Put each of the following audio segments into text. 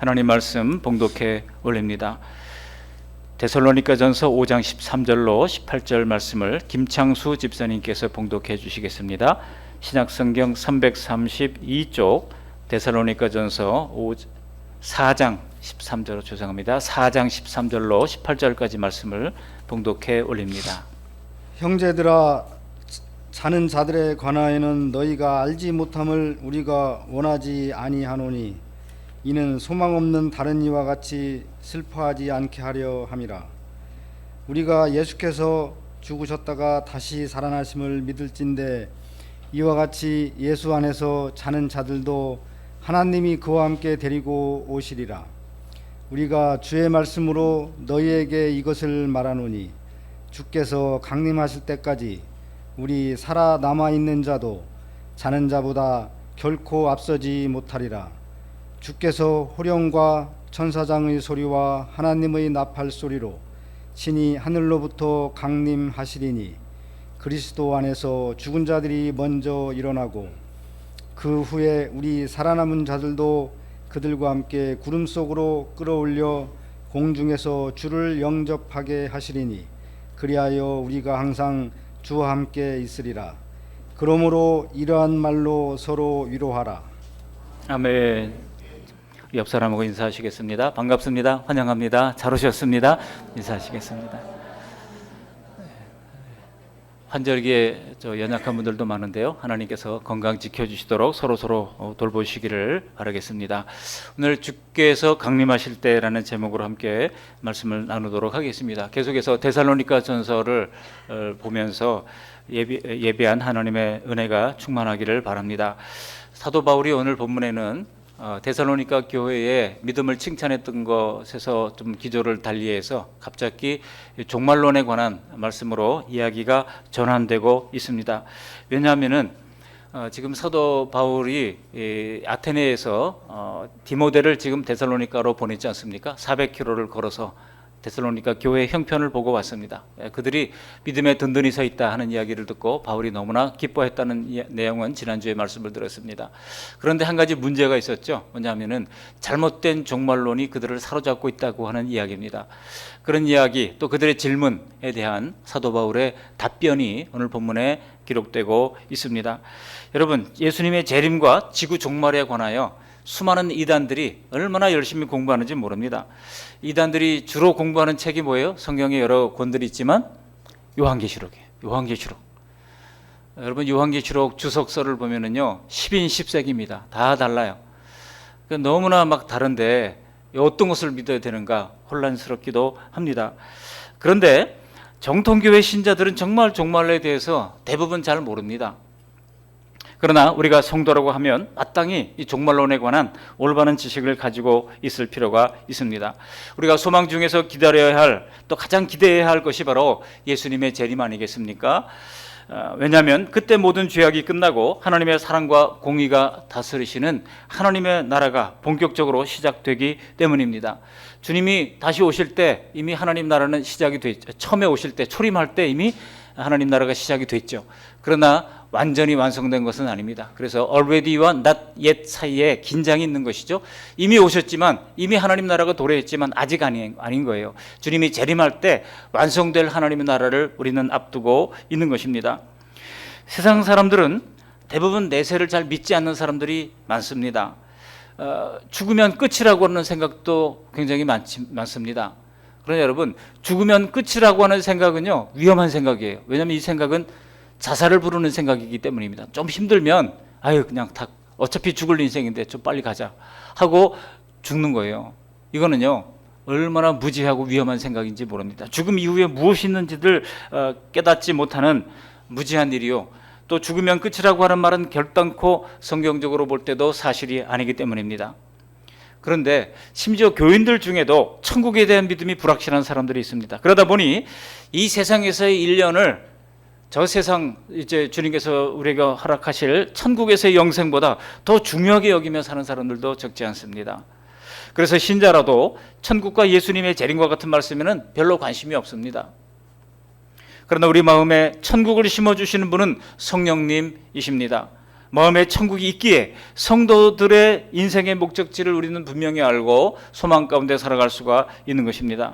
하나님 말씀 봉독해 올립니다. 데살로니가전서 5장 13절로 18절 말씀을 김창수 집사님께서 봉독해 주시겠습니다. 신약성경 332쪽 데살로니가전서 4장 13절로 죄송합니다. 4장 13절로 18절까지 말씀을 봉독해 올립니다. 형제들아, 자는 자들에 관하여는 너희가 알지 못함을 우리가 원하지 아니하노니 이는 소망 없는 다른 이와 같이 슬퍼하지 않게 하려 함이라. 우리가 예수께서 죽으셨다가 다시 살아나심을 믿을진대 이와 같이 예수 안에서 자는 자들도 하나님이 그와 함께 데리고 오시리라. 우리가 주의 말씀으로 너희에게 이것을 말하노니 주께서 강림하실 때까지 우리 살아남아 있는 자도 자는 자보다 결코 앞서지 못하리라. 주께서 호령과 천사장의 소리와 하나님의 나팔 소리로 신이 하늘로부터 강림하시리니 그리스도 안에서 죽은 자들이 먼저 일어나고 그 후에 우리 살아남은 자들도 그들과 함께 구름 속으로 끌어올려 공중에서 주를 영접하게 하시리니 그리하여 우리가 항상 주와 함께 있으리라. 그러므로 이러한 말로 서로 위로하라. 아멘. 옆 사람하고 인사하시겠습니다. 반갑습니다. 환영합니다. 잘 오셨습니다. 인사하시겠습니다. 환절기에 연약한 분들도 많은데요. 하나님께서 건강 지켜주시도록 서로 돌보시기를 바라겠습니다. 오늘 주께서 강림하실 때라는 제목으로 함께 말씀을 나누도록 하겠습니다. 계속해서 데살로니가 전서를 보면서 예비한 하나님의 은혜가 충만하기를 바랍니다. 사도 바울이 오늘 본문에는 데살로니가 교회의 믿음을 칭찬했던 것에서 좀 기조를 달리해서 갑자기 종말론에 관한 말씀으로 이야기가 전환되고 있습니다. 왜냐하면은 지금 사도 바울이 아테네에서 디모데를 지금 데살로니가로 보냈지 않습니까? 400km를 걸어서 데살로니가 교회의 형편을 보고 왔습니다. 그들이 믿음에 든든히 서 있다 하는 이야기를 듣고 바울이 너무나 기뻐했다는 내용은 지난주에 말씀을 드렸습니다. 그런데 한 가지 문제가 있었죠. 뭐냐면은 잘못된 종말론이 그들을 사로잡고 있다고 하는 이야기입니다. 그런 이야기 또 그들의 질문에 대한 사도 바울의 답변이 오늘 본문에 기록되고 있습니다. 여러분, 예수님의 재림과 지구 종말에 관하여 수많은 이단들이 얼마나 열심히 공부하는지 모릅니다. 이단들이 주로 공부하는 책이 뭐예요? 성경에 여러 권들이 있지만 요한계시록이에요. 요한계시록. 여러분, 요한계시록 주석서를 보면은요 10인 10색입니다. 다 달라요. 너무나 막 다른데 어떤 것을 믿어야 되는가 혼란스럽기도 합니다. 그런데 정통교회 신자들은 정말 종말에 대해서 대부분 잘 모릅니다. 그러나 우리가 성도라고 하면 마땅히 이 종말론에 관한 올바른 지식을 가지고 있을 필요가 있습니다. 우리가 소망 중에서 기다려야 할, 또 가장 기대해야 할 것이 바로 예수님의 재림 아니겠습니까? 왜냐하면 그때 모든 죄악이 끝나고 하나님의 사랑과 공의가 다스리시는 하나님의 나라가 본격적으로 시작되기 때문입니다. 주님이 다시 오실 때 이미 하나님 나라는 시작이 됐죠. 처음에 오실 때 초림할 때 이미 하나님 나라가 시작이 됐죠. 그러나 완전히 완성된 것은 아닙니다. 그래서 already와 not yet 사이에 긴장이 있는 것이죠. 이미 오셨지만, 이미 하나님 나라가 도래했지만 아직 아닌 거예요. 주님이 재림할 때 완성될 하나님의 나라를 우리는 앞두고 있는 것입니다. 세상 사람들은 대부분 내세를 잘 믿지 않는 사람들이 많습니다. 죽으면 끝이라고 하는 생각도 굉장히 많습니다. 그러나 여러분, 죽으면 끝이라고 하는 생각은요 위험한 생각이에요. 왜냐하면 이 생각은 자살을 부르는 생각이기 때문입니다. 좀 힘들면 그냥 다 어차피 죽을 인생인데 좀 빨리 가자 하고 죽는 거예요. 이거는요 얼마나 무지하고 위험한 생각인지 모릅니다. 죽음 이후에 무엇이 있는지를 깨닫지 못하는 무지한 일이요, 또 죽으면 끝이라고 하는 말은 결단코 성경적으로 볼 때도 사실이 아니기 때문입니다. 그런데 심지어 교인들 중에도 천국에 대한 믿음이 불확실한 사람들이 있습니다. 그러다 보니 이 세상에서의 1년을 저 세상 이제 주님께서 우리가 허락하실 천국에서의 영생보다 더 중요하게 여기며 사는 사람들도 적지 않습니다. 그래서 신자라도 천국과 예수님의 재림과 같은 말씀에는 별로 관심이 없습니다. 그러나 우리 마음에 천국을 심어주시는 분은 성령님이십니다. 마음에 천국이 있기에 성도들의 인생의 목적지를 우리는 분명히 알고 소망 가운데 살아갈 수가 있는 것입니다.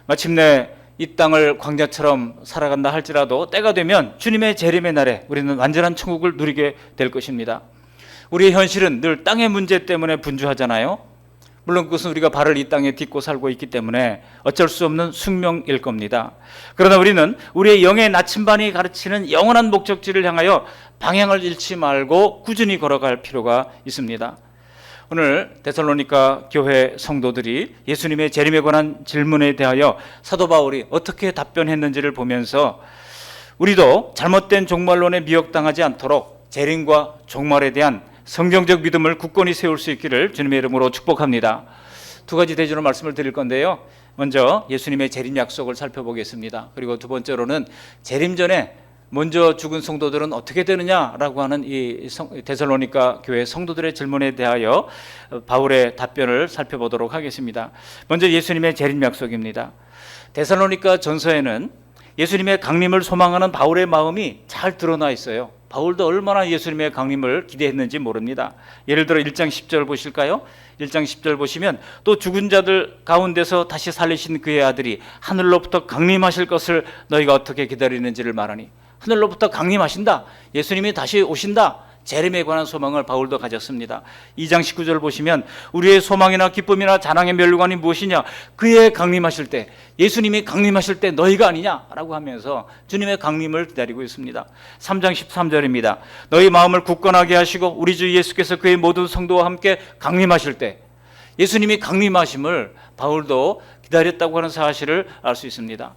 마침내 이 땅을 광야처럼 살아간다 할지라도 때가 되면 주님의 재림의 날에 우리는 완전한 천국을 누리게 될 것입니다. 우리의 현실은 늘 땅의 문제 때문에 분주하잖아요. 물론 그것은 우리가 발을 이 땅에 딛고 살고 있기 때문에 어쩔 수 없는 숙명일 겁니다. 그러나 우리는 우리의 영의 나침반이 가르치는 영원한 목적지를 향하여 방향을 잃지 말고 꾸준히 걸어갈 필요가 있습니다. 오늘 데살로니가 교회 성도들이 예수님의 재림에 관한 질문에 대하여 사도 바울이 어떻게 답변했는지를 보면서 우리도 잘못된 종말론에 미혹당하지 않도록 재림과 종말에 대한 성경적 믿음을 굳건히 세울 수 있기를 주님의 이름으로 축복합니다. 두 가지 대주로 말씀을 드릴 건데요. 먼저 예수님의 재림 약속을 살펴보겠습니다. 그리고 두 번째로는 재림 전에 먼저 죽은 성도들은 어떻게 되느냐라고 하는 이 데살로니가 교회 성도들의 질문에 대하여 바울의 답변을 살펴보도록 하겠습니다. 먼저 예수님의 재림 약속입니다. 데살로니가 전서에는 예수님의 강림을 소망하는 바울의 마음이 잘 드러나 있어요. 바울도 얼마나 예수님의 강림을 기대했는지 모릅니다. 예를 들어 1장 10절 보실까요? 1장 10절 보시면 또 죽은 자들 가운데서 다시 살리신 그의 아들이 하늘로부터 강림하실 것을 너희가 어떻게 기다리는지를 말하니, 하늘로부터 강림하신다, 예수님이 다시 오신다, 재림에 관한 소망을 바울도 가졌습니다. 2장 19절 보시면 우리의 소망이나 기쁨이나 자랑의 면류관이 무엇이냐, 그의 강림하실 때, 예수님이 강림하실 때 너희가 아니냐라고 하면서 주님의 강림을 기다리고 있습니다. 3장 13절입니다. 너희 마음을 굳건하게 하시고 우리 주 예수께서 그의 모든 성도와 함께 강림하실 때, 예수님이 강림하심을 바울도 기다렸다고 하는 사실을 알 수 있습니다.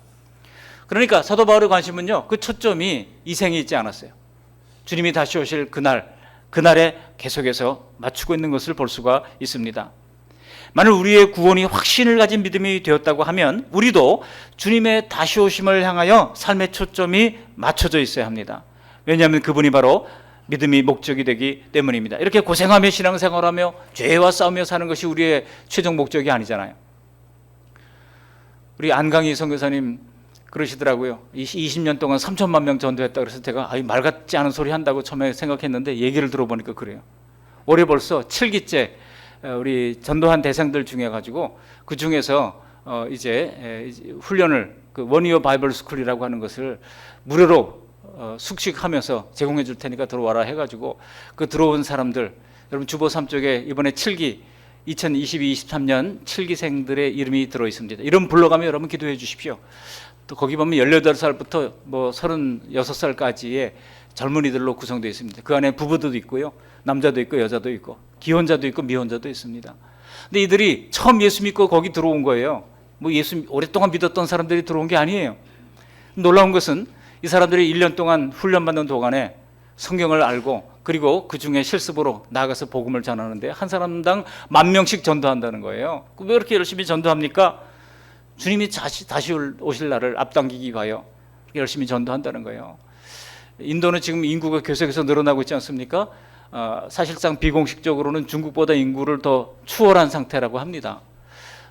그러니까 사도 바울의 관심은요, 그 초점이 이생에 있지 않았어요. 주님이 다시 오실 그날에 계속해서 맞추고 있는 것을 볼 수가 있습니다. 만일 우리의 구원이 확신을 가진 믿음이 되었다고 하면 우리도 주님의 다시 오심을 향하여 삶의 초점이 맞춰져 있어야 합니다. 왜냐하면 그분이 바로 믿음이 목적이 되기 때문입니다. 이렇게 고생하며 신앙생활하며 죄와 싸우며 사는 것이 우리의 최종 목적이 아니잖아요. 우리 안강희 선교사님 그러시더라고요. 20년 동안 3천만 명 전도했다 그래서 제가 말 같지 않은 소리 한다고 처음에 생각했는데 얘기를 들어보니까 그래요. 올해 벌써 7기째 우리 전도한 대상들 중에 가지고 그 중에서 이제 훈련을 그 원이어 바이블 스쿨이라고 하는 것을 무료로 숙식하면서 제공해 줄 테니까 들어와라 해가지고 그 들어온 사람들, 여러분 주보 3쪽에 이번에 7기 2022-23년 7기생들의 이름이 들어 있습니다. 이름 불러가며 여러분 기도해 주십시오. 또 거기 보면 18살부터 뭐 36살까지의 젊은이들로 구성되어 있습니다. 그 안에 부부도 있고요, 남자도 있고 여자도 있고 기혼자도 있고 미혼자도 있습니다. 근데 이들이 처음 예수 믿고 거기 들어온 거예요. 뭐 예수 오랫동안 믿었던 사람들이 들어온 게 아니에요. 놀라운 것은 이 사람들이 1년 동안 훈련받는 동안에 성경을 알고 그리고 그 중에 실습으로 나가서 복음을 전하는데 한 사람당 10,000명씩 전도한다는 거예요. 왜 이렇게 열심히 전도합니까? 주님이 다시 오실 날을 앞당기기 위하여 열심히 전도한다는 거예요. 인도는 지금 인구가 계속해서 늘어나고 있지 않습니까? 사실상 비공식적으로는 중국보다 인구를 더 추월한 상태라고 합니다.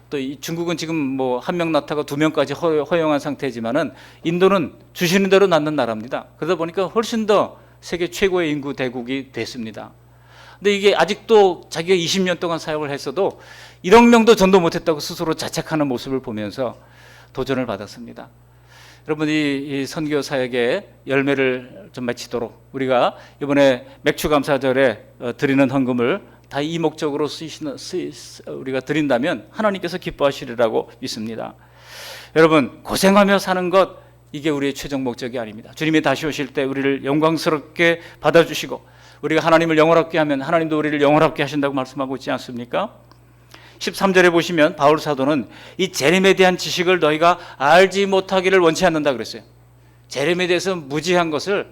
또 이 중국은 지금 뭐 1명 낳다가 2명까지 허용한 상태지만은 인도는 주시는 대로 낳는 나라입니다. 그러다 보니까 훨씬 더 세계 최고의 인구 대국이 됐습니다. 근데 이게 아직도 자기가 20년 동안 사역을 했어도 1억 명도 전도 못했다고 스스로 자책하는 모습을 보면서 도전을 받았습니다. 여러분 이 선교 사역의 열매를 좀 맺히도록 우리가 이번에 맥주감사절에 드리는 헌금을 다 이 목적으로 우리가 드린다면 하나님께서 기뻐하시리라고 믿습니다. 여러분 고생하며 사는 것, 이게 우리의 최종 목적이 아닙니다. 주님이 다시 오실 때 우리를 영광스럽게 받아주시고 우리가 하나님을 영원하게 하면 하나님도 우리를 영원하게 하신다고 말씀하고 있지 않습니까? 13절에 보시면 바울 사도는 이 재림에 대한 지식을 너희가 알지 못하기를 원치 않는다 그랬어요. 재림에 대해서 무지한 것을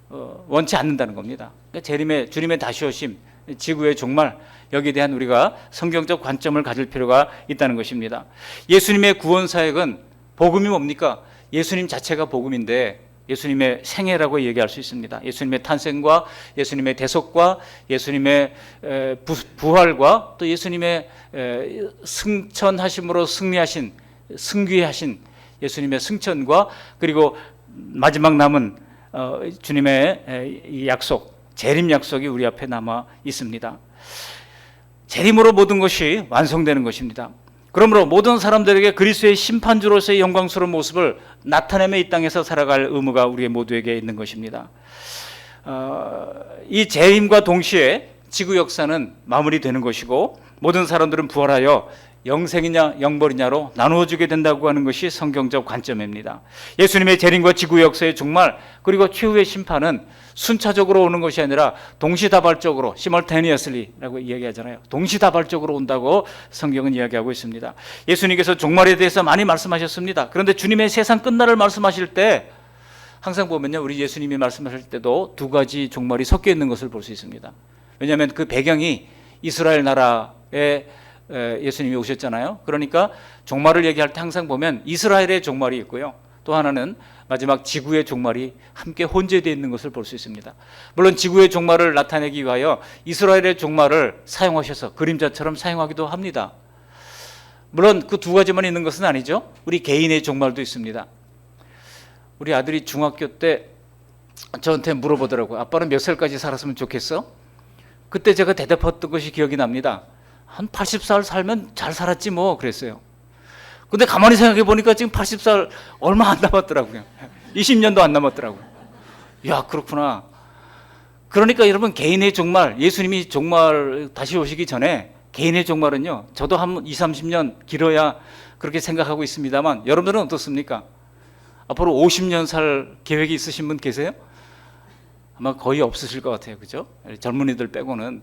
원치 않는다는 겁니다. 그러니까 주님의 다시 오심, 지구의 종말, 여기에 대한 우리가 성경적 관점을 가질 필요가 있다는 것입니다. 예수님의 구원 사역은 복음이 뭡니까? 예수님 자체가 복음인데 예수님의 생애라고 얘기할 수 있습니다. 예수님의 탄생과 예수님의 대속과 예수님의 부활과 또 예수님의 승천하심으로 승귀하신 예수님의 승천과 그리고 마지막 남은 주님의 이 약속, 재림 약속이 우리 앞에 남아 있습니다. 재림으로 모든 것이 완성되는 것입니다. 그러므로 모든 사람들에게 그리스도의 심판주로서의 영광스러운 모습을 나타내며 이 땅에서 살아갈 의무가 우리 모두에게 있는 것입니다. 이 재림과 동시에 지구 역사는 마무리되는 것이고 모든 사람들은 부활하여 영생이냐 영벌이냐로 나누어지게 된다고 하는 것이 성경적 관점입니다. 예수님의 재림과 지구 역사의 종말 그리고 최후의 심판은 순차적으로 오는 것이 아니라 동시다발적으로 simultaneously라고 이야기하잖아요. 동시다발적으로 온다고 성경은 이야기하고 있습니다. 예수님께서 종말에 대해서 많이 말씀하셨습니다. 그런데 주님의 세상 끝날을 말씀하실 때 항상 보면요, 우리 예수님이 말씀하실 때도 두 가지 종말이 섞여 있는 것을 볼 수 있습니다. 왜냐하면 그 배경이 이스라엘 나라에 예수님이 오셨잖아요. 그러니까 종말을 얘기할 때 항상 보면 이스라엘의 종말이 있고요, 또 하나는 마지막 지구의 종말이 함께 혼재되어 있는 것을 볼 수 있습니다. 물론 지구의 종말을 나타내기 위하여 이스라엘의 종말을 사용하셔서 그림자처럼 사용하기도 합니다. 물론 그 두 가지만 있는 것은 아니죠. 우리 개인의 종말도 있습니다. 우리 아들이 중학교 때 저한테 물어보더라고요. 아빠는 몇 살까지 살았으면 좋겠어? 그때 제가 대답했던 것이 기억이 납니다. 한 80살 살면 잘 살았지 뭐 그랬어요. 근데 가만히 생각해 보니까 지금 80살 얼마 안 남았더라고요. 20년도 안 남았더라고요. 야, 그렇구나. 그러니까 여러분, 개인의 종말, 예수님이 종말 다시 오시기 전에 개인의 종말은요, 저도 한 20, 30년 길어야 그렇게 생각하고 있습니다만 여러분들은 어떻습니까? 앞으로 50년 살 계획이 있으신 분 계세요? 아마 거의 없으실 것 같아요. 그죠? 젊은이들 빼고는.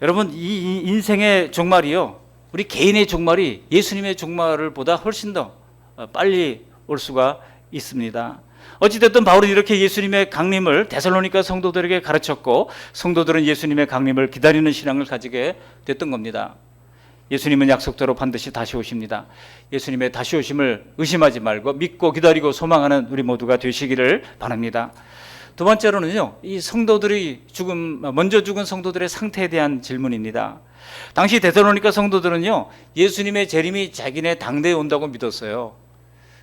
여러분, 이 인생의 종말이요, 우리 개인의 종말이 예수님의 종말을 보다 훨씬 더 빨리 올 수가 있습니다. 어찌됐든 바울은 이렇게 예수님의 강림을 데살로니가 성도들에게 가르쳤고 성도들은 예수님의 강림을 기다리는 신앙을 가지게 됐던 겁니다. 예수님은 약속대로 반드시 다시 오십니다. 예수님의 다시 오심을 의심하지 말고 믿고 기다리고 소망하는 우리 모두가 되시기를 바랍니다. 두 번째로는요, 이 성도들이 먼저 죽은 성도들의 상태에 대한 질문입니다. 당시 데살로니가 성도들은요, 예수님의 재림이 자기네 당대에 온다고 믿었어요.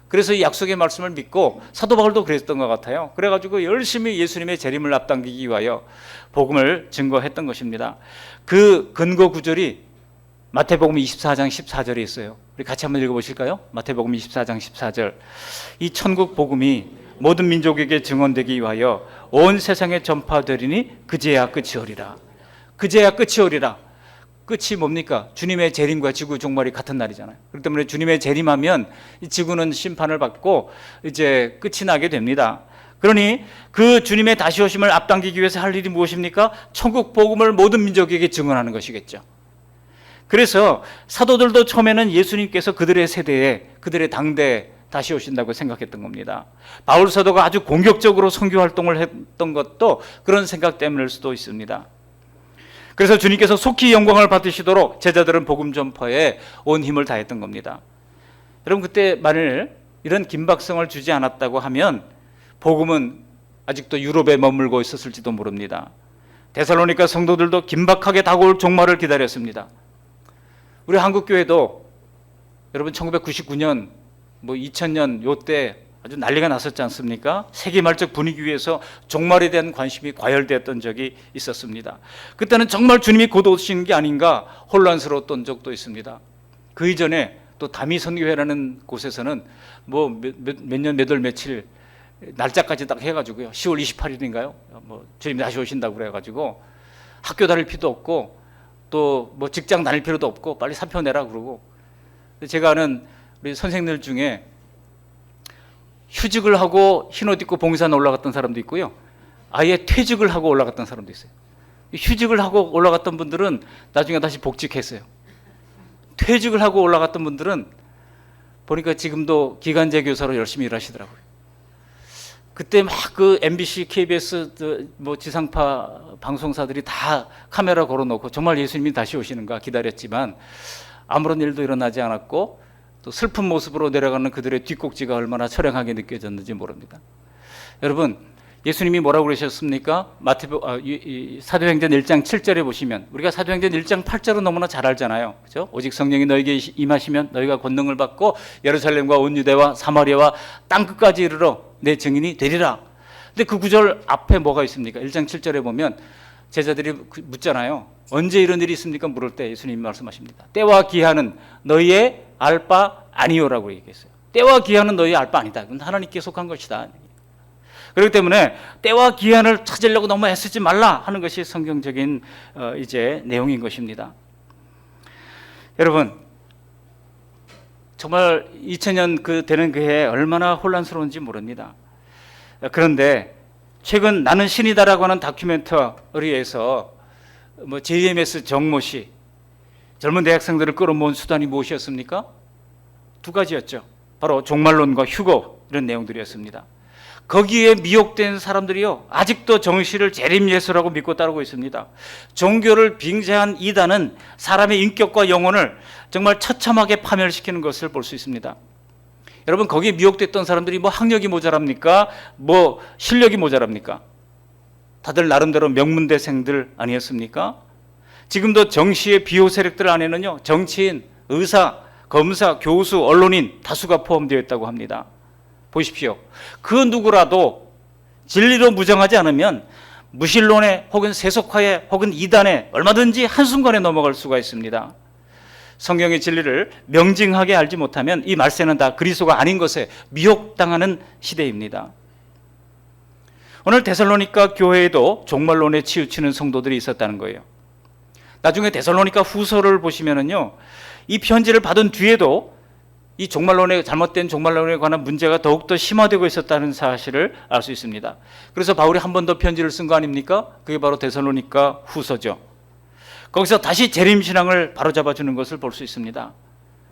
그래서 이 약속의 말씀을 믿고 사도 바울도 그랬던 것 같아요. 그래가지고 열심히 예수님의 재림을 앞당기기 위하여 복음을 증거했던 것입니다. 그 근거 구절이 마태복음 24장 14절에 있어요. 우리 같이 한번 읽어보실까요? 마태복음 24장 14절. 이 천국 복음이 모든 민족에게 증언되기 위하여 온 세상에 전파되리니 그제야 끝이 오리라. 그제야 끝이 오리라. 끝이 뭡니까? 주님의 재림과 지구 종말이 같은 날이잖아요. 그렇기 때문에 주님의 재림하면 이 지구는 심판을 받고 이제 끝이 나게 됩니다. 그러니 그 주님의 다시 오심을 앞당기기 위해서 할 일이 무엇입니까? 천국 복음을 모든 민족에게 증언하는 것이겠죠. 그래서 사도들도 처음에는 예수님께서 그들의 세대에, 그들의 당대에 다시 오신다고 생각했던 겁니다. 바울 사도가 아주 공격적으로 선교 활동을 했던 것도 그런 생각 때문일 수도 있습니다. 그래서 주님께서 속히 영광을 받으시도록 제자들은 복음 전파에 온 힘을 다했던 겁니다. 여러분, 그때 만일 이런 긴박성을 주지 않았다고 하면 복음은 아직도 유럽에 머물고 있었을지도 모릅니다. 데살로니가 성도들도 긴박하게 다가올 종말을 기다렸습니다. 우리 한국교회도 여러분 1999년 2000년 요때 아주 난리가 났었지 않습니까? 세계말적 분위기 위해서 종말에 대한 관심이 과열되었던 적이 있었습니다. 그때는 정말 주님이 곧 오시는 게 아닌가 혼란스러웠던 적도 있습니다. 그 이전에 또 다미선교회라는 곳에서는 몇 년 몇 월 며칠 날짜까지 딱 해가지고요, 10월 28일인가요? 주님 다시 오신다고 그래가지고 학교 다닐 필요도 없고 또 직장 다닐 필요도 없고 빨리 사표 내라 그러고, 제가 아는 우리 선생님들 중에 휴직을 하고 흰옷 입고 봉산 올라갔던 사람도 있고요, 아예 퇴직을 하고 올라갔던 사람도 있어요. 휴직을 하고 올라갔던 분들은 나중에 다시 복직했어요. 퇴직을 하고 올라갔던 분들은 보니까 지금도 기간제 교사로 열심히 일하시더라고요. 그때 막 그 MBC, KBS 지상파 방송사들이 다 카메라 걸어놓고 정말 예수님이 다시 오시는가 기다렸지만 아무런 일도 일어나지 않았고 또 슬픈 모습으로 내려가는 그들의 뒷꼭지가 얼마나 처량하게 느껴졌는지 모릅니다. 여러분, 예수님이 뭐라고 그러셨습니까? 사도행전 1장 7절에 보시면, 우리가 사도행전 1장 8절은 너무나 잘 알잖아요. 그죠? 오직 성령이 너에게 임하시면 너희가 권능을 받고 예루살렘과 온 유대와 사마리아와 땅끝까지 이르러 내 증인이 되리라. 근데 그 구절 앞에 뭐가 있습니까? 1장 7절에 보면 제자들이 묻잖아요. 언제 이런 일이 있습니까? 물을 때 예수님이 말씀하십니다. 때와 기한은 너희의 알 바 아니요라고 얘기했어요. 때와 기한은 너희의 알 바 아니다. 그건 하나님께 속한 것이다. 그렇기 때문에 때와 기한을 찾으려고 너무 애쓰지 말라 하는 것이 성경적인 이제 내용인 것입니다. 여러분, 정말 2000년 되는 그 해 얼마나 혼란스러운지 모릅니다. 그런데 최근 나는 신이다라고 하는 다큐멘터리에서 JMS 정모 씨, 젊은 대학생들을 끌어모은 수단이 무엇이었습니까? 두 가지였죠. 바로 종말론과 휴거, 이런 내용들이었습니다. 거기에 미혹된 사람들이요, 아직도 정시를 재림예수라고 믿고 따르고 있습니다. 종교를 빙자한 이단은 사람의 인격과 영혼을 정말 처참하게 파멸시키는 것을 볼 수 있습니다. 여러분, 거기에 미혹됐던 사람들이 학력이 모자랍니까? 실력이 모자랍니까? 다들 나름대로 명문대생들 아니었습니까? 지금도 정시의 비호 세력들 안에는요, 정치인, 의사, 검사, 교수, 언론인 다수가 포함되어 있다고 합니다. 보십시오. 그 누구라도 진리로 무정하지 않으면 무신론에 혹은 세속화에 혹은 이단에 얼마든지 한순간에 넘어갈 수가 있습니다. 성경의 진리를 명징하게 알지 못하면 이 말세는 다 그리스도가 아닌 것에 미혹당하는 시대입니다. 오늘 데살로니가 교회에도 종말론에 치우치는 성도들이 있었다는 거예요. 나중에 데살로니가 후서를 보시면은요, 이 편지를 받은 뒤에도 이 잘못된 종말론에 관한 문제가 더욱더 심화되고 있었다는 사실을 알 수 있습니다. 그래서 바울이 한 번 더 편지를 쓴 거 아닙니까? 그게 바로 데살로니가 후서죠. 거기서 다시 재림신앙을 바로잡아주는 것을 볼 수 있습니다.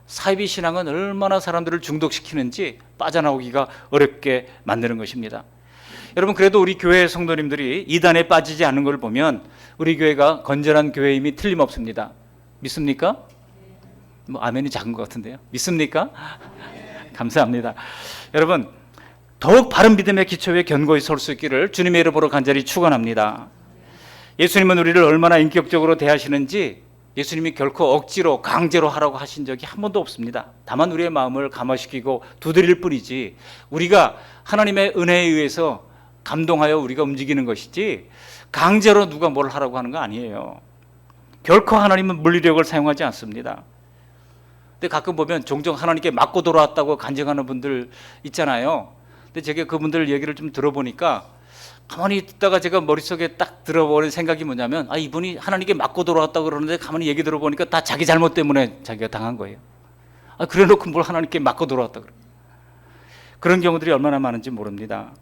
사이비 신앙은 얼마나 사람들을 중독시키는지 빠져나오기가 어렵게 만드는 것입니다. 여러분, 그래도 우리 교회 성도님들이 이단에 빠지지 않는 걸 보면 우리 교회가 건전한 교회임이 틀림없습니다. 믿습니까? 아멘이 작은 것 같은데요. 믿습니까? 감사합니다. 여러분, 더욱 바른 믿음의 기초에 견고히 설 수 있기를 주님의 이름으로 간절히 축원합니다. 예수님은 우리를 얼마나 인격적으로 대하시는지 예수님이 결코 억지로 강제로 하라고 하신 적이 한 번도 없습니다. 다만 우리의 마음을 감화시키고 두드릴 뿐이지, 우리가 하나님의 은혜에 의해서 감동하여 우리가 움직이는 것이지 강제로 누가 뭘 하라고 하는 거 아니에요. 결코 하나님은 물리력을 사용하지 않습니다. 근데 가끔 보면 종종 하나님께 맞고 돌아왔다고 간증하는 분들 있잖아요. 근데 제가 그분들 얘기를 좀 들어보니까 가만히 듣다가 제가 머릿속에 딱 들어보는 생각이 뭐냐면, 이분이 하나님께 맞고 돌아왔다고 그러는데 가만히 얘기 들어보니까 다 자기 잘못 때문에 자기가 당한 거예요. 그래 놓고 뭘 하나님께 맞고 돌아왔다 그래. 그런 경우들이 얼마나 많은지 모릅니다.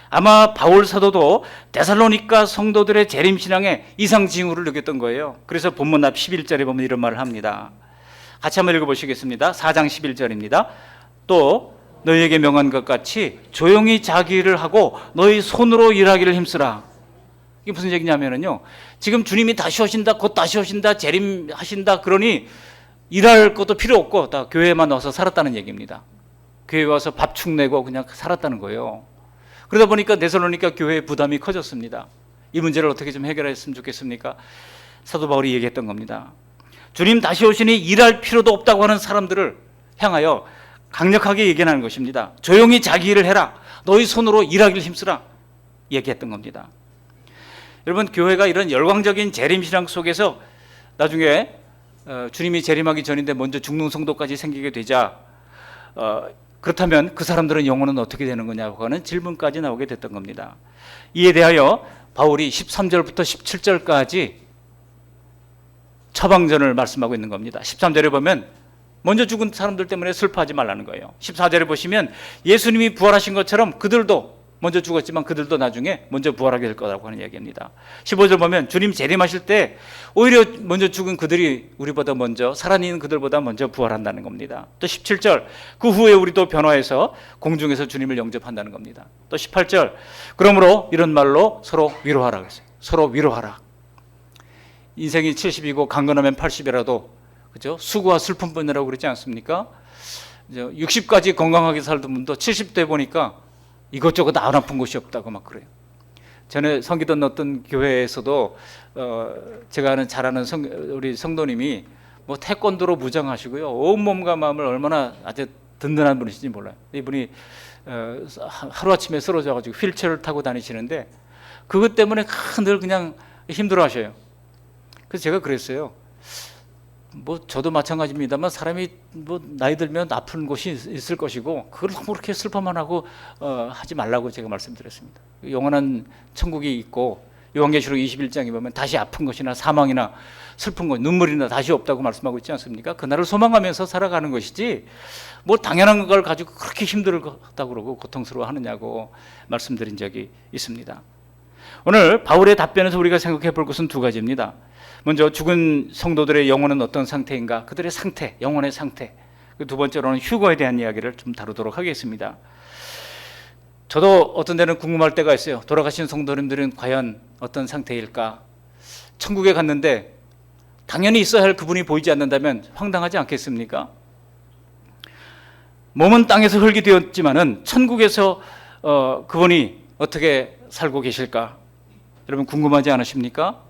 아마 바울 사도도 데살로니가 성도들의 재림신앙에 이상징후를 느꼈던 거예요. 그래서 본문 앞 11절에 보면 이런 말을 합니다. 같이 한번 읽어보시겠습니다. 4장 11절입니다. 또 너희에게 명한 것 같이 조용히 자기 일을 하고 너희 손으로 일하기를 힘쓰라. 이게 무슨 얘기냐면요, 지금 주님이 다시 오신다, 곧 다시 오신다, 재림하신다, 그러니 일할 것도 필요 없고 다 교회에만 와서 살았다는 얘기입니다. 교회에 와서 밥축 내고 그냥 살았다는 거예요. 그러다 보니까 데살로니가 교회의 부담이 커졌습니다. 이 문제를 어떻게 좀 해결했으면 좋겠습니까? 사도 바울이 얘기했던 겁니다. 주님 다시 오시니 일할 필요도 없다고 하는 사람들을 향하여 강력하게 얘기하는 것입니다. 조용히 자기 일을 해라. 너희 손으로 일하기를 힘쓰라. 얘기했던 겁니다. 여러분, 교회가 이런 열광적인 재림신앙 속에서 나중에 주님이 재림하기 전인데 먼저 죽는 성도까지 생기게 되자, 그렇다면 그 사람들은 영혼은 어떻게 되는 거냐고 하는 질문까지 나오게 됐던 겁니다. 이에 대하여 바울이 13절부터 17절까지 처방전을 말씀하고 있는 겁니다. 13절에 보면 먼저 죽은 사람들 때문에 슬퍼하지 말라는 거예요. 14절에 보시면 예수님이 부활하신 것처럼 그들도 먼저 죽었지만 그들도 나중에 먼저 부활하게 될 거라고 하는 이야기입니다. 15절 보면 주님 재림하실 때 오히려 먼저 죽은 그들이 우리보다 먼저, 살아있는 그들보다 먼저 부활한다는 겁니다. 또 17절, 그 후에 우리도 변화해서 공중에서 주님을 영접한다는 겁니다. 또 18절, 그러므로 이런 말로 서로 위로하라 그랬어요. 서로 위로하라. 인생이 70이고 강건하면 80이라도, 그죠? 수고와 슬픔뿐이라고 그러지 않습니까? 60까지 건강하게 살던 분도 70대 보니까 이것저것 안 아픈 곳이 없다고 막 그래요. 전에 섬기던 어떤 교회에서도 제가 아는 잘 아는 우리 성도님이 태권도로 무장하시고요, 온몸과 마음을 얼마나 아주 든든한 분이신지 몰라요. 이분이 하루아침에 쓰러져가지고 휠체어를 타고 다니시는데 그것 때문에 늘 그냥 힘들어하셔요. 그래서 제가 그랬어요. 뭐 저도 마찬가지입니다만 사람이 뭐 나이 들면 아픈 곳이 있을 것이고 그걸 너무 그렇게 슬퍼만 하고 하지 말라고 제가 말씀드렸습니다. 영원한 천국이 있고 요한계시록 21장에 보면 다시 아픈 것이나 사망이나 슬픈 것, 눈물이나 다시 없다고 말씀하고 있지 않습니까? 그날을 소망하면서 살아가는 것이지 뭐 당연한 걸 가지고 그렇게 힘들다고 그러고 고통스러워 하느냐고 말씀드린 적이 있습니다. 오늘 바울의 답변에서 우리가 생각해 볼 것은 두 가지입니다. 먼저 죽은 성도들의 영혼은 어떤 상태인가, 그들의 상태, 영혼의 상태. 두 번째로는 휴거에 대한 이야기를 좀 다루도록 하겠습니다. 저도 어떤 데는 궁금할 때가 있어요. 돌아가신 성도님들은 과연 어떤 상태일까? 천국에 갔는데 당연히 있어야 할 그분이 보이지 않는다면 황당하지 않겠습니까? 몸은 땅에서 흙이 되었지만은 천국에서 그분이 어떻게 살고 계실까? 여러분 궁금하지 않으십니까?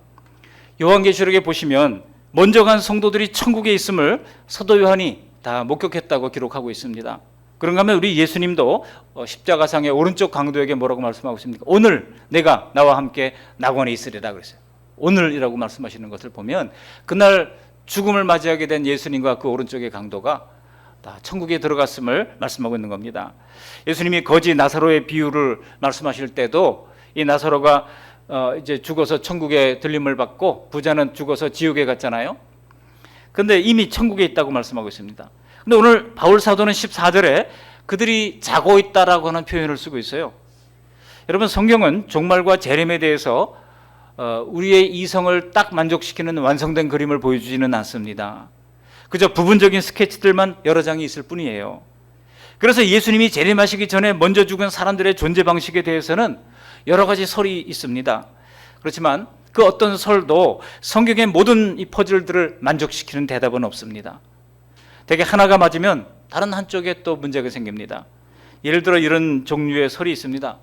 요한계시록에 보시면 먼저 간 성도들이 천국에 있음을 사도 요한이 다 목격했다고 기록하고 있습니다. 그런가 하면 우리 예수님도 십자가상의 오른쪽 강도에게 뭐라고 말씀하고 있습니까? 오늘 내가 나와 함께 낙원에 있으리라 그랬어요. 오늘이라고 말씀하시는 것을 보면 그날 죽음을 맞이하게 된 예수님과 그 오른쪽의 강도가 다 천국에 들어갔음을 말씀하고 있는 겁니다. 예수님이 거지 나사로의 비유를 말씀하실 때도 이 나사로가 이제 죽어서 천국에 들림을 받고 부자는 죽어서 지옥에 갔잖아요. 그런데 이미 천국에 있다고 말씀하고 있습니다. 근데 오늘 바울 사도는 14절에 그들이 자고 있다라고 하는 표현을 쓰고 있어요. 여러분 성경은 종말과 재림에 대해서 우리의 이성을 딱 만족시키는 완성된 그림을 보여주지는 않습니다. 그저 부분적인 스케치들만 여러 장이 있을 뿐이에요. 그래서 예수님이 재림하시기 전에 먼저 죽은 사람들의 존재 방식에 대해서는 여러 가지 설이 있습니다. 그렇지만 그 어떤 설도 성경의 모든 이 퍼즐들을 만족시키는 대답은 없습니다. 대개 하나가 맞으면 다른 한쪽에 또 문제가 생깁니다. 예를 들어 이런 종류의 설이 있습니다.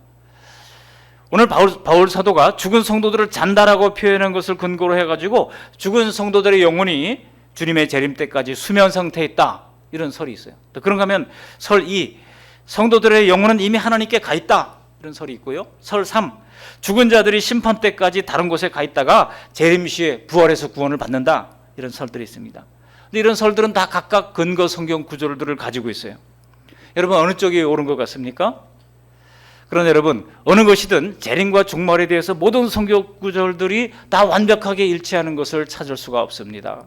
오늘 바울 사도가 죽은 성도들을 잔다라고 표현한 것을 근거로 해가지고 죽은 성도들의 영혼이 주님의 재림 때까지 수면 상태에 있다, 이런 설이 있어요. 또 그런가 하면 설 2, 성도들의 영혼은 이미 하나님께 가 있다, 이런 설이 있고요. 설 3, 죽은 자들이 심판 때까지 다른 곳에 가 있다가 재림 시에 부활해서 구원을 받는다, 이런 설들이 있습니다. 근데 이런 설들은 다 각각 근거 성경 구절들을 가지고 있어요. 여러분 어느 쪽이 옳은 것 같습니까? 그러나 여러분 어느 것이든 재림과 종말에 대해서 모든 성경 구절들이 다 완벽하게 일치하는 것을 찾을 수가 없습니다.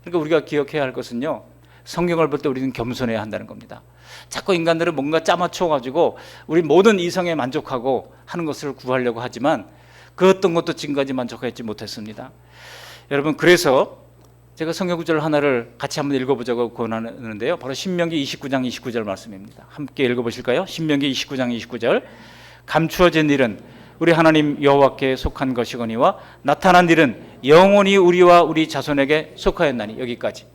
그러니까 우리가 기억해야 할 것은요, 성경을 볼 때 우리는 겸손해야 한다는 겁니다. 자꾸 인간들은 뭔가 짜맞춰가지고 우리 모든 이성에 만족하고 하는 것을 구하려고 하지만 그 어떤 것도 지금까지 만족하지 못했습니다. 여러분 그래서 제가 성경 구절 하나를 같이 한번 읽어보자고 권하는데요. 바로 신명기 29장 29절 말씀입니다. 함께 읽어보실까요? 신명기 29장 29절. 감추어진 일은 우리 하나님 여호와께 속한 것이거니와 나타난 일은 영원히 우리와 우리 자손에게 속하였나니. 여기까지.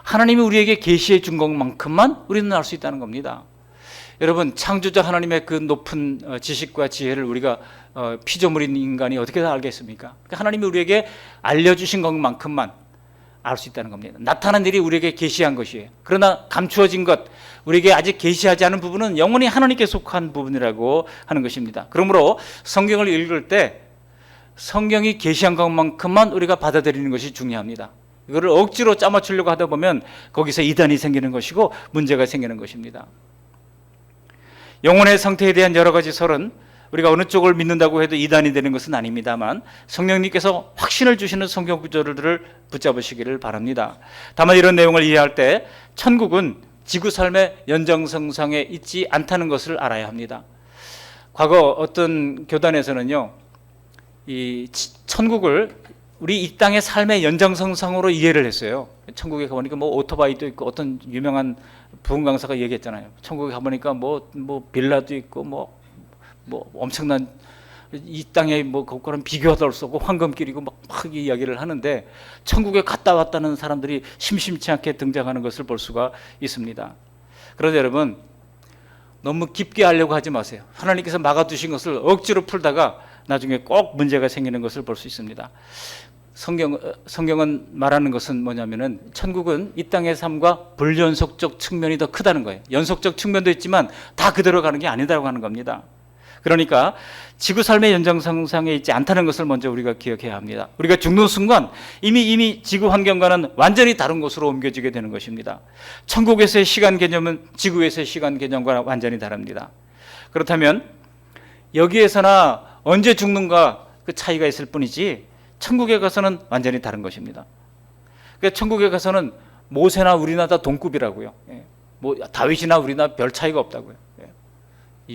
하나님이 우리에게 계시해 준 것만큼만 우리는 알 수 있다는 겁니다. 여러분 창조자 하나님의 그 높은 지식과 지혜를 우리가 피조물인 인간이 어떻게 다 알겠습니까? 하나님이 우리에게 알려주신 것만큼만 알 수 있다는 겁니다. 나타난 일이 우리에게 계시한 것이에요. 그러나 감추어진 것, 우리에게 아직 계시하지 않은 부분은 영원히 하나님께 속한 부분이라고 하는 것입니다. 그러므로 성경을 읽을 때 성경이 계시한 것만큼만 우리가 받아들이는 것이 중요합니다. 이거를 억지로 짜맞추려고 하다 보면 거기서 이단이 생기는 것이고 문제가 생기는 것입니다. 영혼의 상태에 대한 여러 가지 설은 우리가 어느 쪽을 믿는다고 해도 이단이 되는 것은 아닙니다만 성령님께서 확신을 주시는 성경 구절들을 붙잡으시기를 바랍니다. 다만 이런 내용을 이해할 때 천국은 지구 삶의 연장선상에 있지 않다는 것을 알아야 합니다. 과거 어떤 교단에서는요, 이 천국을 우리 이 땅의 삶의 연장선상으로 이해를 했어요. 천국에 가보니까 뭐 오토바이도 있고, 어떤 유명한 부흥 강사가 얘기했잖아요. 천국에 가보니까 뭐 빌라도 있고 뭐 엄청난 이 땅에 뭐 그거랑 비교할 수 없고 황금길이고 막 이야기를 하는데 천국에 갔다 왔다는 사람들이 심심치 않게 등장하는 것을 볼 수가 있습니다. 그런데 여러분 너무 깊게 하려고 하지 마세요. 하나님께서 막아두신 것을 억지로 풀다가 나중에 꼭 문제가 생기는 것을 볼 수 있습니다. 성경은 말하는 것은 뭐냐면은 천국은 이 땅의 삶과 불연속적 측면이 더 크다는 거예요. 연속적 측면도 있지만 다 그대로 가는 게 아니다라고 하는 겁니다. 그러니까 지구 삶의 연장선상에 있지 않다는 것을 먼저 우리가 기억해야 합니다. 우리가 죽는 순간 이미 지구 환경과는 완전히 다른 곳으로 옮겨지게 되는 것입니다. 천국에서의 시간 개념은 지구에서의 시간 개념과 완전히 다릅니다. 그렇다면 여기에서나 언제 죽는가 그 차이가 있을 뿐이지 천국에 가서는 완전히 다른 것입니다. 그러니까 천국에 가서는 모세나 우리나 다 동급이라고요. 뭐 다윗이나 우리나 별 차이가 없다고요.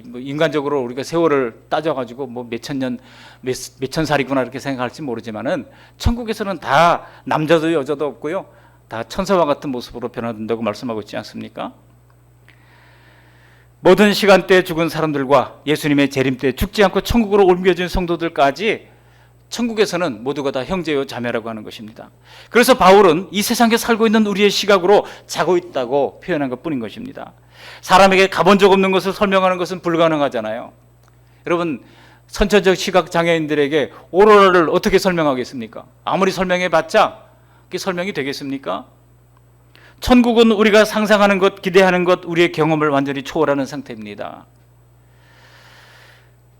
뭐 인간적으로 우리가 세월을 따져가지고 뭐 몇천 년, 몇천 살이구나 이렇게 생각할지 모르지만은 천국에서는 다 남자도 여자도 없고요. 다 천사와 같은 모습으로 변화된다고 말씀하고 있지 않습니까? 모든 시간대에 죽은 사람들과 예수님의 재림 때 죽지 않고 천국으로 옮겨진 성도들까지 천국에서는 모두가 다 형제요 자매라고 하는 것입니다. 그래서 바울은 이 세상에 살고 있는 우리의 시각으로 자고 있다고 표현한 것뿐인 것입니다. 사람에게 가본 적 없는 것을 설명하는 것은 불가능하잖아요. 여러분, 선천적 시각 장애인들에게 오로라를 어떻게 설명하겠습니까? 아무리 설명해봤자 그게 설명이 되겠습니까? 천국은 우리가 상상하는 것, 기대하는 것, 우리의 경험을 완전히 초월하는 상태입니다.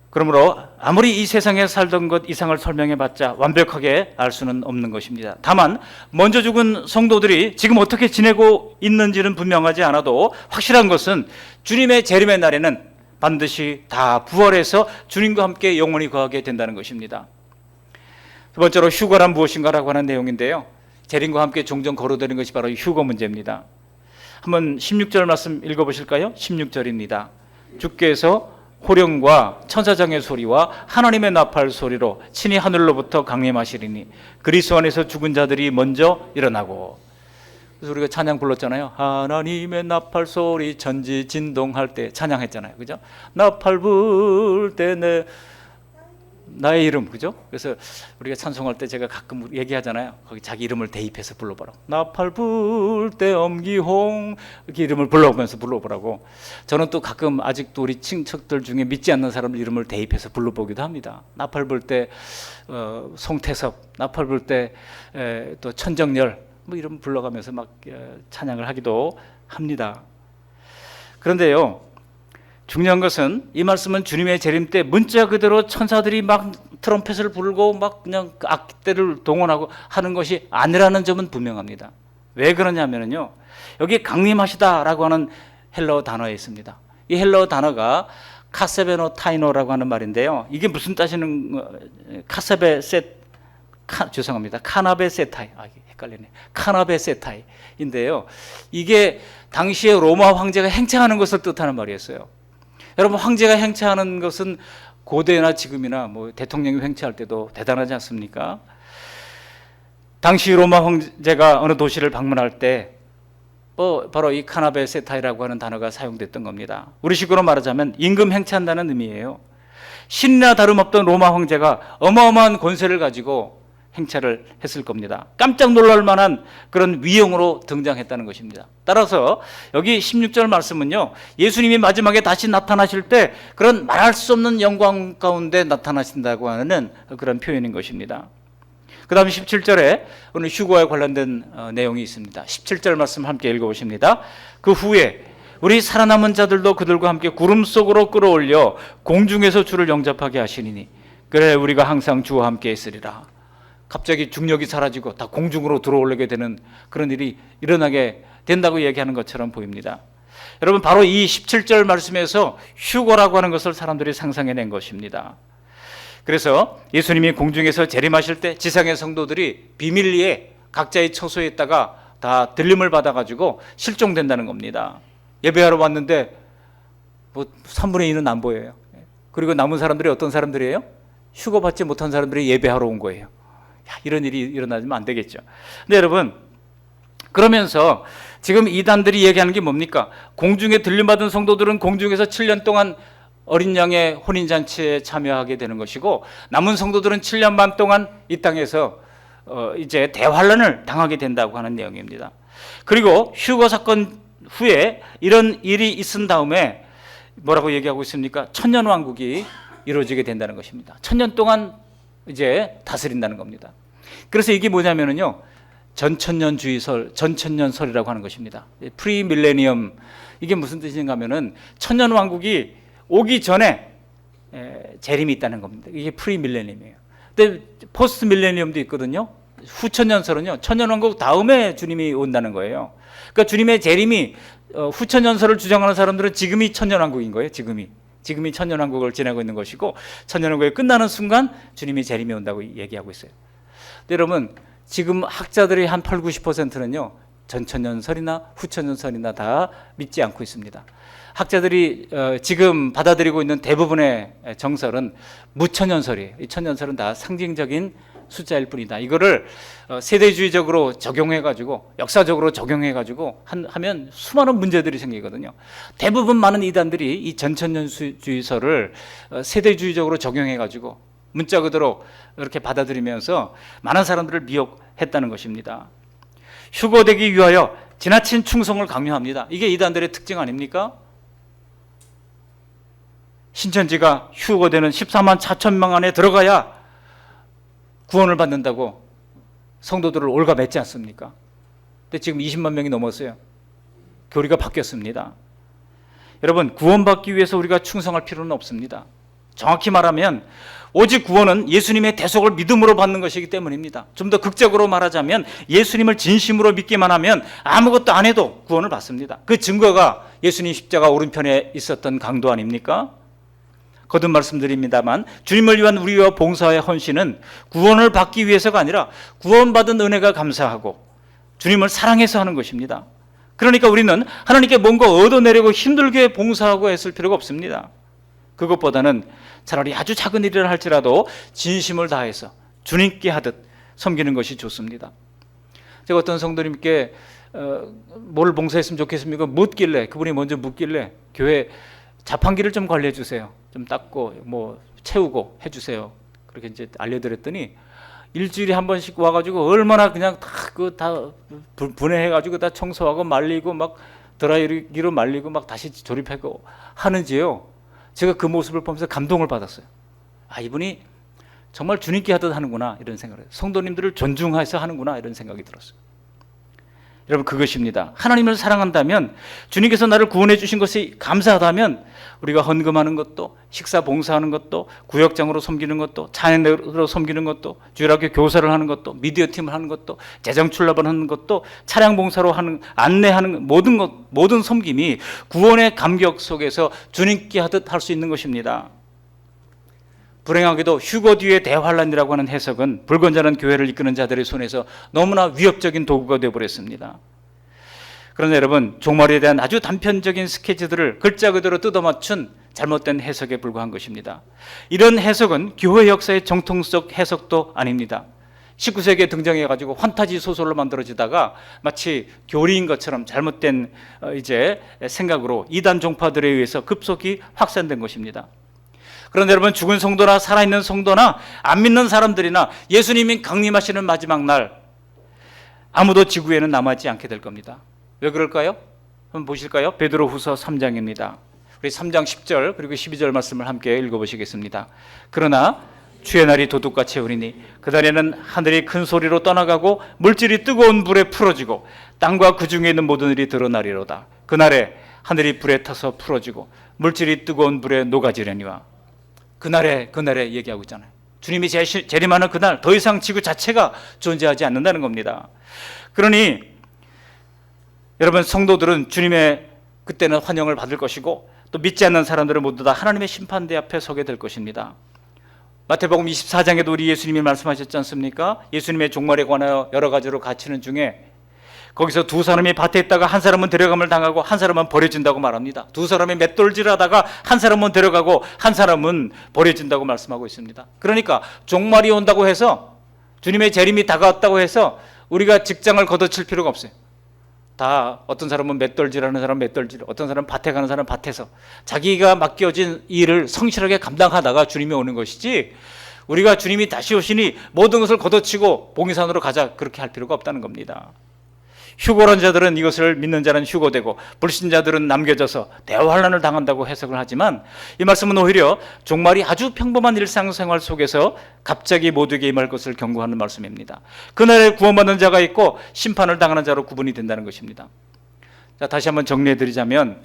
그러므로 아무리 이 세상에 살던 것 이상을 설명해봤자 완벽하게 알 수는 없는 것입니다. 다만 먼저 죽은 성도들이 지금 어떻게 지내고 있는지는 분명하지 않아도 확실한 것은 주님의 재림의 날에는 반드시 다 부활해서 주님과 함께 영원히 거하게 된다는 것입니다. 두 번째로 휴거란 무엇인가라고 하는 내용인데요. 재림과 함께 종종 거론되는 것이 바로 휴거 문제입니다. 한번 16절 말씀 읽어보실까요? 16절입니다. 주께서 호령과 천사장의 소리와 하나님의 나팔 소리로 친히 하늘로부터 강림하시리니 그리스도 안에서 죽은 자들이 먼저 일어나고. 그래서 우리가 찬양 불렀잖아요. 하나님의 나팔 소리 천지 진동할 때 찬양했잖아요. 그죠? 나팔 불 때 나의 이름, 그죠? 그래서 우리가 찬송할 때 제가 가끔 얘기하잖아요. 거기 자기 이름을 대입해서 불러보라. 나팔 불 때 엄기홍 이렇게 이름을 불러보면서 불러보라고. 저는 또 가끔 아직도 우리 친척들 중에 믿지 않는 사람들 이름을 대입해서 불러보기도 합니다. 나팔 불 때 송태섭, 나팔 불 때 또 천정열 뭐 이름 불러가면서 막 찬양을 하기도 합니다. 그런데요, 중요한 것은 이 말씀은 주님의 재림 때 문자 그대로 천사들이 막 트럼펫을 불고 막 그냥 악기들을 동원하고 하는 것이 아니라는 점은 분명합니다. 왜 그러냐면요, 여기 강림하시다라고 하는 헬라어 단어에 있습니다. 이 헬라어 단어가 카세베노 타이노라고 하는 말인데요. 이게 무슨 뜻이는 죄송합니다. 카나베 세타이. 헷갈리네. 카나베 세타이인데요. 이게 당시에 로마 황제가 행차하는 것을 뜻하는 말이었어요. 여러분, 황제가 행차하는 것은 고대나 지금이나 뭐 대통령이 행차할 때도 대단하지 않습니까? 당시 로마 황제가 어느 도시를 방문할 때 바로 이 카나베 세타이라고 하는 단어가 사용됐던 겁니다. 우리식으로 말하자면 임금 행차한다는 의미예요. 신이나 다름없던 로마 황제가 어마어마한 권세를 가지고 행차를 했을 겁니다. 깜짝 놀랄 만한 그런 위용으로 등장했다는 것입니다. 따라서 여기 16절 말씀은요, 예수님이 마지막에 다시 나타나실 때 그런 말할 수 없는 영광 가운데 나타나신다고 하는 그런 표현인 것입니다. 그 다음 17절에 오늘 휴거에 관련된 내용이 있습니다. 17절 말씀 함께 읽어보십니다. 그 후에 우리 살아남은 자들도 그들과 함께 구름 속으로 끌어올려 공중에서 주를 영접하게 하시리니 그래 우리가 항상 주와 함께 있으리라. 갑자기 중력이 사라지고 다 공중으로 들어올리게 되는 그런 일이 일어나게 된다고 얘기하는 것처럼 보입니다. 여러분, 바로 이 17절 말씀에서 휴거라고 하는 것을 사람들이 상상해낸 것입니다. 그래서 예수님이 공중에서 재림하실 때 지상의 성도들이 비밀리에 각자의 처소에 있다가 다 들림을 받아가지고 실종된다는 겁니다. 예배하러 왔는데 뭐 3분의 2는 안 보여요. 그리고 남은 사람들이 어떤 사람들이에요? 휴거받지 못한 사람들이 예배하러 온 거예요. 이런 일이 일어나면 안 되겠죠. 근데 여러분, 그러면서 지금 이단들이 얘기하는 게 뭡니까? 공중에 들림받은 성도들은 공중에서 7년 동안 어린 양의 혼인잔치에 참여하게 되는 것이고, 남은 성도들은 7년 반 동안 이 땅에서 이제 대환란을 당하게 된다고 하는 내용입니다. 그리고 휴거 사건 후에 이런 일이 있은 다음에 뭐라고 얘기하고 있습니까? 천년왕국이 이루어지게 된다는 것입니다. 1000년 동안 이제 다스린다는 겁니다. 그래서 이게 뭐냐면은요, 전천년주의설, 전천년설이라고 하는 것입니다. 프리밀레니엄, 이게 무슨 뜻인가 하면은 천년왕국이 오기 전에 재림이 있다는 겁니다. 이게 프리밀레니엄이에요. 근데 포스트 밀레니엄도 있거든요. 후천년설은요, 천년왕국 다음에 주님이 온다는 거예요. 그러니까 주님의 재림이 후천년설을 주장하는 사람들은 지금이 천년왕국인 거예요. 지금이 천년왕국을 지나고 있는 것이고, 천년왕국이 끝나는 순간 주님이 재림이 온다고 얘기하고 있어요. 근데 여러분, 지금 학자들의 한 8, 90%는요 전천년설이나 후천년설이나 다 믿지 않고 있습니다. 학자들이 지금 받아들이고 있는 대부분의 정설은 무천년설이에요. 이 천년설은 다 상징적인 숫자일 뿐이다. 이거를 세대주의적으로 적용해가지고, 역사적으로 적용해가지고 하면 수많은 문제들이 생기거든요. 대부분 많은 이단들이 이 전천년주의설을 세대주의적으로 적용해가지고 문자 그대로 이렇게 받아들이면서 많은 사람들을 미혹했다는 것입니다. 휴거되기 위하여 지나친 충성을 강요합니다. 이게 이단들의 특징 아닙니까? 신천지가 휴거되는 14만 4천 명 안에 들어가야 구원을 받는다고 성도들을 올가맸지 않습니까? 근데 지금 20만 명이 넘었어요. 교리가 바뀌었습니다. 여러분, 구원받기 위해서 우리가 충성할 필요는 없습니다. 정확히 말하면 오직 구원은 예수님의 대속을 믿음으로 받는 것이기 때문입니다. 좀 더 극적으로 말하자면 예수님을 진심으로 믿기만 하면 아무것도 안 해도 구원을 받습니다. 그 증거가 예수님 십자가 오른편에 있었던 강도 아닙니까? 거듭 말씀드립니다만, 주님을 위한 우리와 봉사의 헌신은 구원을 받기 위해서가 아니라 구원받은 은혜가 감사하고 주님을 사랑해서 하는 것입니다. 그러니까 우리는 하나님께 뭔가 얻어내려고 힘들게 봉사하고 애쓸 필요가 없습니다. 그것보다는 차라리 아주 작은 일을 할지라도 진심을 다해서 주님께 하듯 섬기는 것이 좋습니다. 제가 어떤 성도님께 뭘 봉사했으면 좋겠습니까? 묻길래, 그분이 먼저 묻길래 교회 자판기를 좀 관리해 주세요. 좀 닦고 뭐 채우고 해 주세요. 그렇게 이제 알려드렸더니 일주일에 한 번씩 와가지고 얼마나 그냥 다 분해해가지고 다 청소하고 말리고 막 드라이기로 말리고 막 다시 조립하고 하는지요. 제가 그 모습을 보면서 감동을 받았어요. 아, 이분이 정말 주님께 하듯 하는구나, 이런 생각을 해요. 성도님들을 존중해서 하는구나, 이런 생각이 들었어요. 여러분, 그것입니다. 하나님을 사랑한다면, 주님께서 나를 구원해 주신 것이 감사하다면 우리가 헌금하는 것도, 식사 봉사하는 것도, 구역장으로 섬기는 것도, 찬양대로 섬기는 것도, 주일학교 교사를 하는 것도, 미디어 팀을 하는 것도, 재정 출납을 하는 것도, 차량 봉사로 하는, 안내하는 모든 섬김이 구원의 감격 속에서 주님께 하듯 할 수 있는 것입니다. 불행하게도 휴거 뒤의 대환란이라고 하는 해석은 불건전한 교회를 이끄는 자들의 손에서 너무나 위협적인 도구가 되어버렸습니다. 그러나 여러분, 종말에 대한 아주 단편적인 스케치들을 글자 그대로 뜯어맞춘 잘못된 해석에 불과한 것입니다. 이런 해석은 교회 역사의 정통적 해석도 아닙니다. 19세기에 등장해가지고 환타지 소설로 만들어지다가 마치 교리인 것처럼 잘못된 생각으로 이단 종파들에 의해서 급속히 확산된 것입니다. 그런데 여러분, 죽은 성도나 살아있는 성도나 안 믿는 사람들이나 예수님이 강림하시는 마지막 날 아무도 지구에는 남아있지 않게 될 겁니다. 왜 그럴까요? 한번 보실까요? 베드로후서 3장입니다. 우리 3장 10절 그리고 12절 말씀을 함께 읽어보시겠습니다. 그러나 주의 날이 도둑같이 오리니 그날에는 하늘이 큰 소리로 떠나가고 물질이 뜨거운 불에 풀어지고 땅과 그 중에 있는 모든 일이 드러나리로다. 그날에 하늘이 불에 타서 풀어지고 물질이 뜨거운 불에 녹아지려니와. 그날에 얘기하고 있잖아요. 주님이 재림하는 그날 더 이상 지구 자체가 존재하지 않는다는 겁니다. 그러니 여러분, 성도들은 주님의 그때는 환영을 받을 것이고 또 믿지 않는 사람들은 모두 다 하나님의 심판대 앞에 서게 될 것입니다. 마태복음 24장에도 우리 예수님이 말씀하셨지 않습니까? 예수님의 종말에 관하여 여러 가지로 가르치는 중에 거기서 두 사람이 밭에 있다가 한 사람은 데려감을 당하고 한 사람은 버려진다고 말합니다. 두 사람이 맷돌질하다가 한 사람은 데려가고 한 사람은 버려진다고 말씀하고 있습니다. 그러니까 종말이 온다고 해서, 주님의 재림이 다가왔다고 해서 우리가 직장을 걷어칠 필요가 없어요. 다 어떤 사람은 맷돌질하는 사람 맷돌질, 어떤 사람은 밭에 가는 사람 밭에서 자기가 맡겨진 일을 성실하게 감당하다가 주님이 오는 것이지, 우리가 주님이 다시 오시니 모든 것을 걷어치고 봉이산으로 가자, 그렇게 할 필요가 없다는 겁니다. 휴고란 자들은 이것을 믿는 자는 휴고되고 불신자들은 남겨져서 대환란을 당한다고 해석을 하지만, 이 말씀은 오히려 종말이 아주 평범한 일상생활 속에서 갑자기 모두에게 임할 것을 경고하는 말씀입니다. 그날에 구원받는 자가 있고 심판을 당하는 자로 구분이 된다는 것입니다. 자, 다시 한번 정리해드리자면,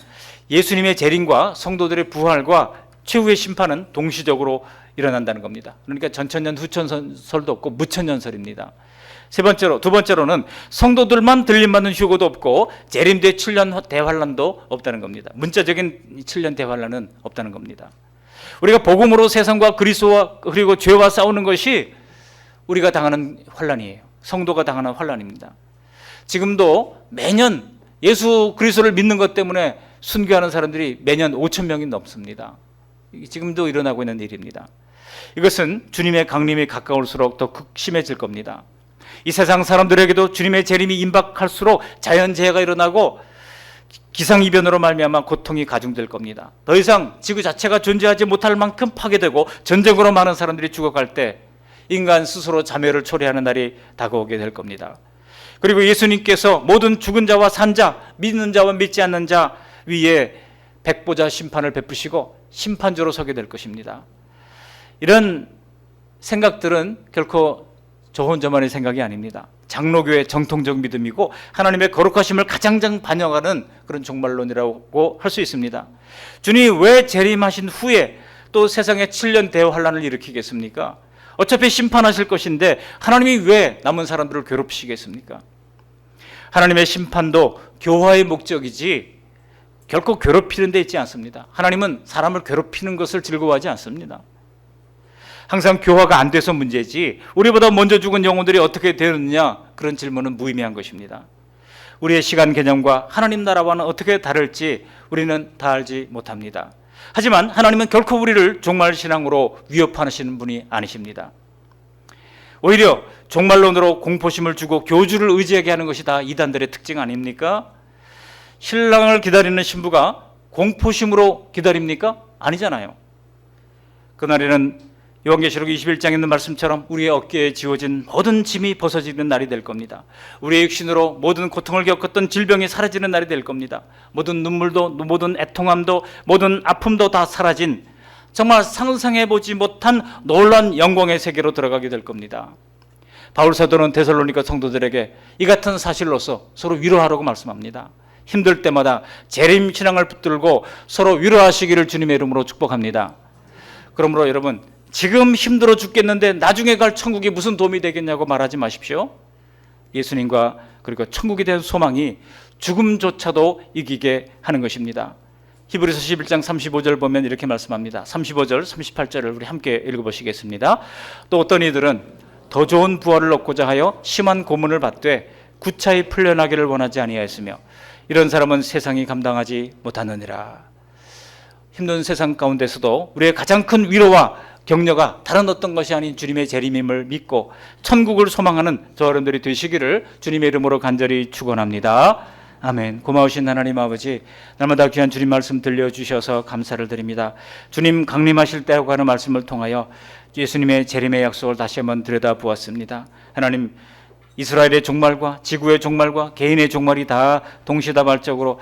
예수님의 재림과 성도들의 부활과 최후의 심판은 동시적으로 일어난다는 겁니다. 그러니까 전천년 후천설도 없고 무천년설입니다. 두 번째로는 성도들만 들림받는 휴고도 없고 재림 뒤 7년 대환란도 없다는 겁니다. 문자적인 7년 대환란은 없다는 겁니다. 우리가 복음으로 세상과 그리스도와 그리고 죄와 싸우는 것이 우리가 당하는 환란이에요. 성도가 당하는 환란입니다. 지금도 매년 예수 그리스도를 믿는 것 때문에 순교하는 사람들이 매년 5천 명이 넘습니다. 지금도 일어나고 있는 일입니다. 이것은 주님의 강림이 가까울수록 더 극심해질 겁니다. 이 세상 사람들에게도 주님의 재림이 임박할수록 자연재해가 일어나고 기상이변으로 말미암아 고통이 가중될 겁니다. 더 이상 지구 자체가 존재하지 못할 만큼 파괴되고 전쟁으로 많은 사람들이 죽어갈 때 인간 스스로 자멸을 초래하는 날이 다가오게 될 겁니다. 그리고 예수님께서 모든 죽은 자와 산 자, 믿는 자와 믿지 않는 자 위에 백보자 심판을 베푸시고 심판조로 서게 될 것입니다. 이런 생각들은 결코 저 혼자만의 생각이 아닙니다. 장로교의 정통적 믿음이고 하나님의 거룩하심을 가장 반영하는 그런 종말론이라고 할 수 있습니다. 주님이 왜 재림하신 후에 또 세상에 7년 대환란을 일으키겠습니까? 어차피 심판하실 것인데 하나님이 왜 남은 사람들을 괴롭히시겠습니까? 하나님의 심판도 교화의 목적이지 결코 괴롭히는 데 있지 않습니다. 하나님은 사람을 괴롭히는 것을 즐거워하지 않습니다. 항상 교화가 안 돼서 문제지 우리보다 먼저 죽은 영혼들이 어떻게 되느냐, 그런 질문은 무의미한 것입니다. 우리의 시간 개념과 하나님 나라와는 어떻게 다를지 우리는 다 알지 못합니다. 하지만 하나님은 결코 우리를 종말신앙으로 위협하시는 분이 아니십니다. 오히려 종말론으로 공포심을 주고 교주를 의지하게 하는 것이 다 이단들의 특징 아닙니까? 신랑을 기다리는 신부가 공포심으로 기다립니까? 아니잖아요. 그날에는 요한계시록 21장에 있는 말씀처럼 우리의 어깨에 지워진 모든 짐이 벗어지는 날이 될 겁니다. 우리의 육신으로 모든 고통을 겪었던 질병이 사라지는 날이 될 겁니다. 모든 눈물도, 모든 애통함도, 모든 아픔도 다 사라진 정말 상상해보지 못한 놀라운 영광의 세계로 들어가게 될 겁니다. 바울 사도는 데살로니가 성도들에게 이 같은 사실로서 서로 위로하라고 말씀합니다. 힘들 때마다 재림 신앙을 붙들고 서로 위로하시기를 주님의 이름으로 축복합니다. 그러므로 여러분, 지금 힘들어 죽겠는데 나중에 갈 천국이 무슨 도움이 되겠냐고 말하지 마십시오. 예수님과 그리고 천국에 대한 소망이 죽음조차도 이기게 하는 것입니다. 히브리서 11장 35절 보면 이렇게 말씀합니다. 35절, 38절을 우리 함께 읽어보시겠습니다. 또 어떤 이들은 더 좋은 부활을 얻고자 하여 심한 고문을 받되 구차히 풀려나기를 원하지 아니하였으며 이런 사람은 세상이 감당하지 못하느니라. 힘든 세상 가운데서도 우리의 가장 큰 위로와 격려가 다른 어떤 것이 아닌 주님의 재림임을 믿고 천국을 소망하는 저 여러분들이 되시기를 주님의 이름으로 간절히 축원합니다. 아멘. 고마우신 하나님 아버지, 날마다 귀한 주님 말씀 들려주셔서 감사를 드립니다. 주님 강림하실 때라고 하는 말씀을 통하여 예수님의 재림의 약속을 다시 한번 들여다보았습니다. 하나님, 이스라엘의 종말과 지구의 종말과 개인의 종말이 다 동시다발적으로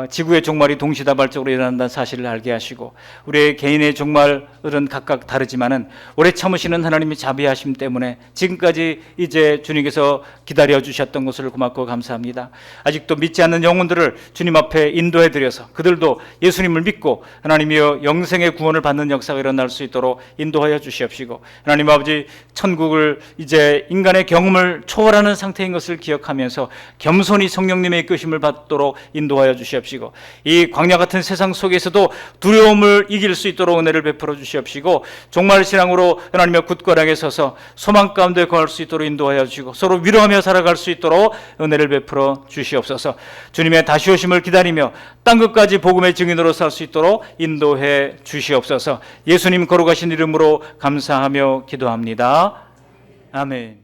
지구의 종말이 동시다발적으로 일어난다는 사실을 알게 하시고 우리의 개인의 종말은 각각 다르지만은 오래 참으시는 하나님의 자비하심 때문에 지금까지 이제 주님께서 기다려 주셨던 것을 고맙고 감사합니다. 아직도 믿지 않는 영혼들을 주님 앞에 인도해 드려서 그들도 예수님을 믿고 하나님이여 영생의 구원을 받는 역사가 일어날 수 있도록 인도하여 주시옵시고 하나님 아버지, 천국을 이제 인간의 경험을 초월하는 상태인 것을 기억하면서 겸손히 성령님의 이끄심을 받도록 인도하여 주시옵시고 이 광야 같은 세상 속에서도 두려움을 이길 수 있도록 은혜를 베풀어 주시옵시고 종말 신앙으로 하나님의 굳건하게 서서 소망 가운데 거할 수 있도록 인도하여 주시고 서로 위로하며 살아갈 수 있도록 은혜를 베풀어 주시옵소서. 주님의 다시 오심을 기다리며 땅끝까지 복음의 증인으로 살 수 있도록 인도해 주시옵소서. 예수님 거룩하신 이름으로 감사하며 기도합니다. 아멘.